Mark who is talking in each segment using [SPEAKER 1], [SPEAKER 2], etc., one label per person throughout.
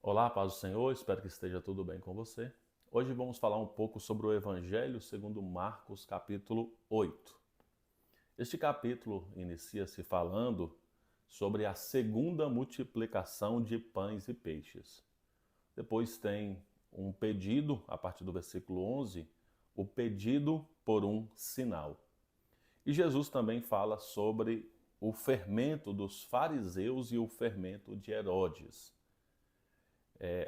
[SPEAKER 1] Olá, paz do Senhor, espero que esteja tudo bem com você. Hoje vamos falar um pouco sobre o Evangelho segundo Marcos, capítulo 8. Este capítulo inicia-se falando sobre a segunda multiplicação de pães e peixes. Depois tem um pedido, a partir do versículo 11, o pedido por um sinal. E Jesus também fala sobre o fermento dos fariseus e o fermento de Herodes.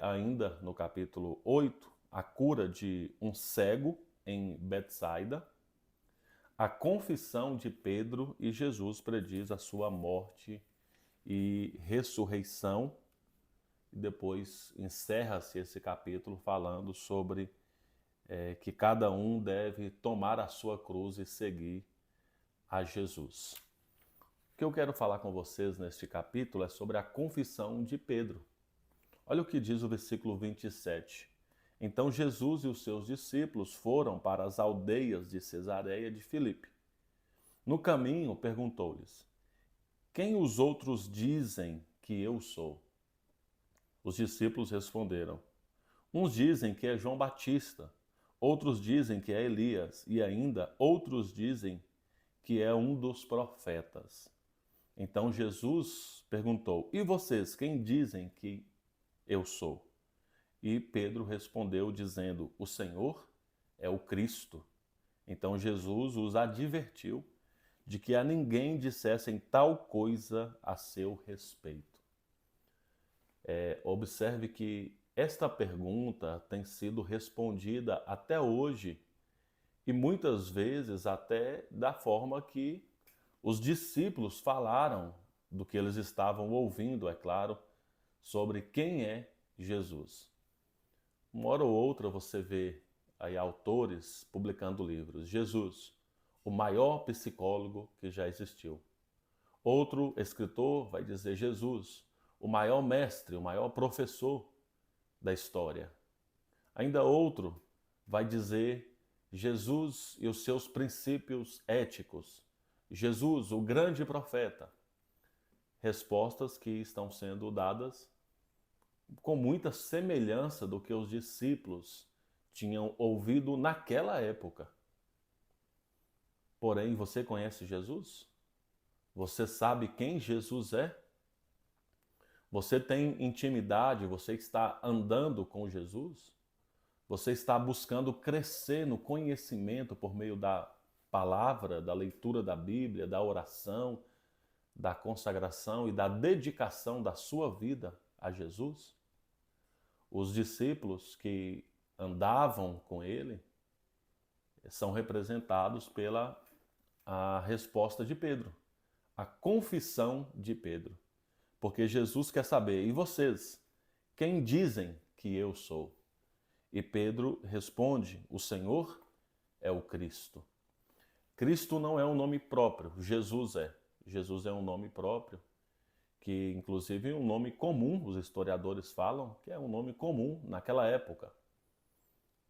[SPEAKER 1] Ainda no capítulo 8, a cura de um cego em Betsaida, a confissão de Pedro e Jesus prediz a sua morte e ressurreição. E depois encerra-se esse capítulo falando sobre que cada um deve tomar a sua cruz e seguir a Jesus. O que eu quero falar com vocês neste capítulo é sobre a confissão de Pedro. Olha o que diz o versículo 27. Então Jesus e os seus discípulos foram para as aldeias de Cesareia de Filipe. No caminho, perguntou-lhes: Quem os outros dizem que eu sou? Os discípulos responderam: Uns dizem que é João Batista, outros dizem que é Elias, e ainda outros dizem que é um dos profetas. Então Jesus perguntou: E vocês, quem dizem que eu sou? E Pedro respondeu dizendo: O Senhor é o Cristo. Então Jesus os advertiu de que a ninguém dissessem tal coisa a seu respeito. Observe que esta pergunta tem sido respondida até hoje e muitas vezes até da forma que os discípulos falaram do que eles estavam ouvindo, é claro, sobre quem é Jesus. Uma hora ou outra você vê aí autores publicando livros. Jesus, o maior psicólogo que já existiu. Outro escritor vai dizer Jesus, o maior mestre, o maior professor da história. Ainda outro vai dizer Jesus e os seus princípios éticos. Jesus, o grande profeta. Respostas que estão sendo dadas com muita semelhança do que os discípulos tinham ouvido naquela época. Porém, você conhece Jesus? Você sabe quem Jesus é? Você tem intimidade? Você está andando com Jesus? Você está buscando crescer no conhecimento por meio da palavra, da leitura da Bíblia, da oração, da consagração e da dedicação da sua vida a Jesus? Os discípulos que andavam com ele são representados pela a resposta de Pedro, a confissão de Pedro. Porque Jesus quer saber, e vocês, quem dizem que eu sou? E Pedro responde, o Senhor é o Cristo. Cristo não é um nome próprio, Jesus é. Jesus é um nome próprio, que inclusive é um nome comum, os historiadores falam que é um nome comum naquela época.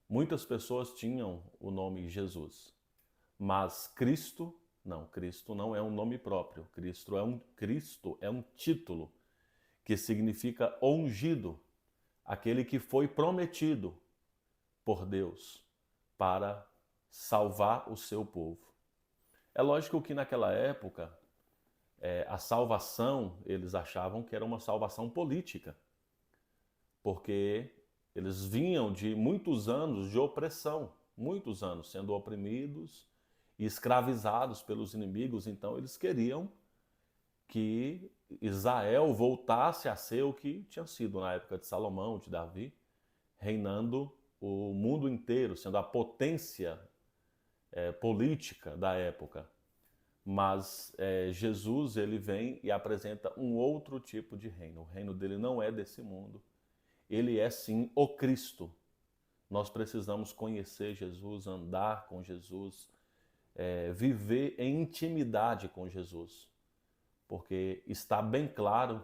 [SPEAKER 1] Muitas pessoas tinham o nome Jesus, mas Cristo não é um nome próprio. Cristo é um título que significa ungido, aquele que foi prometido por Deus para salvar o seu povo. É lógico que naquela época a salvação eles achavam que era uma salvação política, porque eles vinham de muitos anos de opressão, muitos anos sendo oprimidos e escravizados pelos inimigos, então eles queriam que Israel voltasse a ser o que tinha sido na época de Salomão, de Davi, reinando o mundo inteiro, sendo a potência política da época. Mas Jesus ele vem e apresenta um outro tipo de reino. O reino dele não é desse mundo. Ele é sim o Cristo. Nós precisamos conhecer Jesus, andar com Jesus, viver em intimidade com Jesus. Porque está bem claro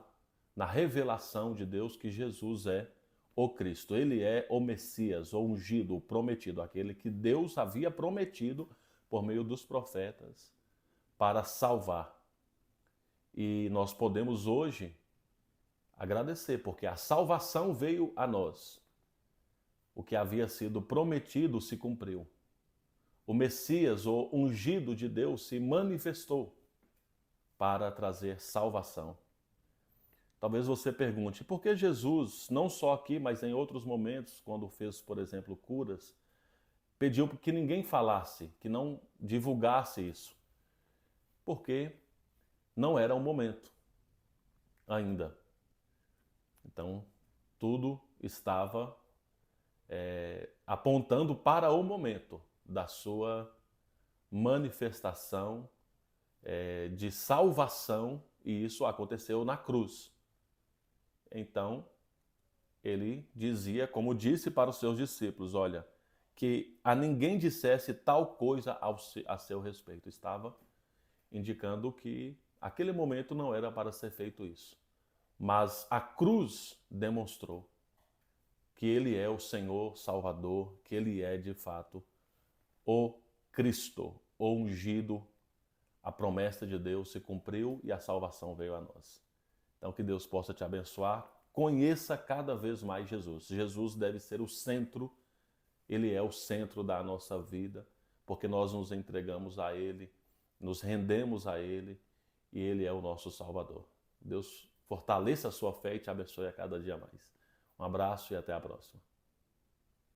[SPEAKER 1] na revelação de Deus que Jesus é o Cristo. Ele é o Messias, o ungido, o prometido, aquele que Deus havia prometido por meio dos profetas para salvar. E nós podemos hoje agradecer, porque a salvação veio a nós. O que havia sido prometido se cumpriu. O Messias, o ungido de Deus, se manifestou para trazer salvação. Talvez você pergunte, por que Jesus, não só aqui, mas em outros momentos, quando fez, por exemplo, curas, pediu que ninguém falasse, que não divulgasse isso? Porque não era o momento ainda. Então, tudo estava apontando para o momento da sua manifestação de salvação, e isso aconteceu na cruz. Então, ele dizia, como disse para os seus discípulos, olha, que a ninguém dissesse tal coisa a seu respeito. Estava indicando que aquele momento não era para ser feito isso. Mas a cruz demonstrou que ele é o Senhor Salvador, que ele é de fato o Cristo, o ungido. A promessa de Deus se cumpriu e a salvação veio a nós. Então que Deus possa te abençoar. Conheça cada vez mais Jesus. Jesus deve ser o centro, ele é o centro da nossa vida, porque nós nos entregamos a ele, nos rendemos a ele e ele é o nosso Salvador. Deus fortaleça a sua fé e te abençoe a cada dia mais. Um abraço e até a próxima.